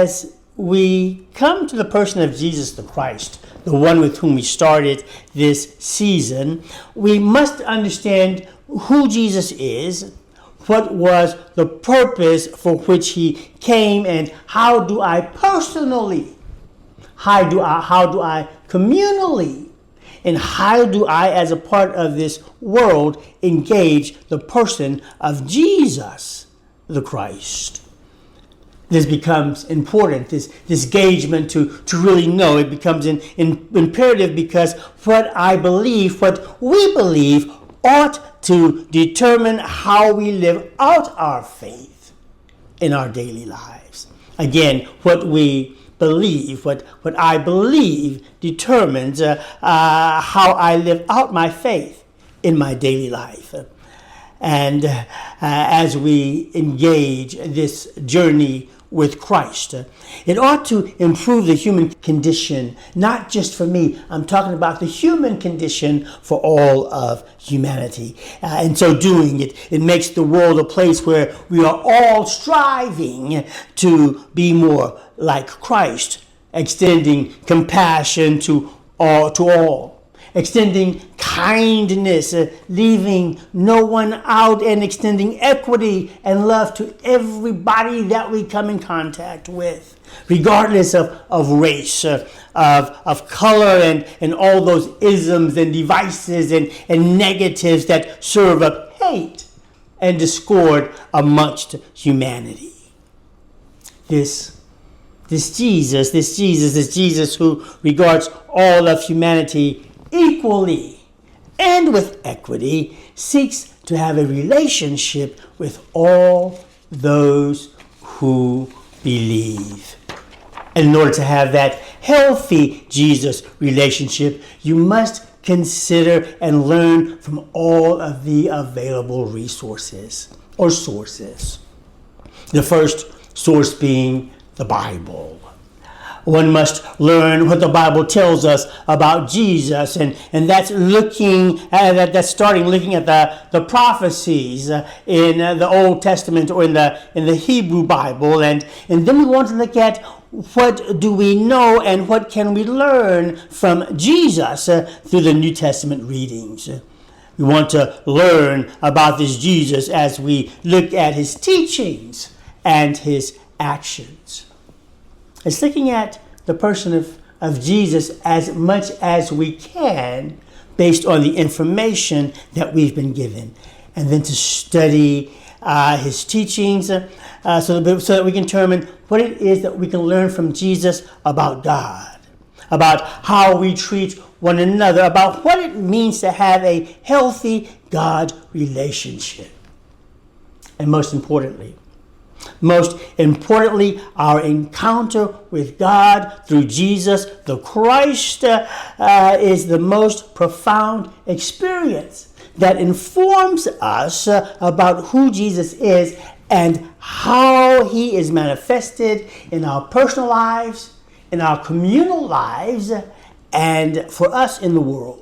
as we come to the person of Jesus the Christ, the one with whom we started this season, we must understand who Jesus is, what was the purpose for which he came, and how do I personally, how do I communally, and how do I, as a part of this world, engage the person of Jesus the Christ. This becomes important, this engagement to really know. It becomes imperative because what I believe, what we believe, ought to determine how we live out our faith in our daily lives. Again, what we believe, what I believe determines how I live out my faith in my daily life. And as we engage this journey with Christ, it ought to improve the human condition, not just for me. I'm talking about the human condition for all of humanity. In so doing, it makes the world a place where we are all striving to be more like Christ, extending compassion to all. Extending kindness, leaving no one out, and extending equity and love to everybody that we come in contact with, regardless of race, of color, and all those isms and devices and negatives that serve up hate and discord amongst humanity. This Jesus who regards all of humanity equally and with equity, seeks to have a relationship with all those who believe. And in order to have that healthy Jesus relationship, you must consider and learn from all of the available resources or sources. The first source being the Bible. One must learn what the Bible tells us about Jesus, and that's starting looking at the prophecies in the Old Testament or in the Hebrew Bible, and then we want to look at what do we know and what can we learn from Jesus through the New Testament readings. We want to learn about this Jesus as we look at his teachings and his actions. It's looking at the person of Jesus as much as we can based on the information that we've been given. And then to study his teachings so that we can determine what it is that we can learn from Jesus about God, about how we treat one another, about what it means to have a healthy God relationship. And most importantly, our encounter with God through Jesus the Christ is the most profound experience that informs us about who Jesus is and how he is manifested in our personal lives, in our communal lives, and for us in the world.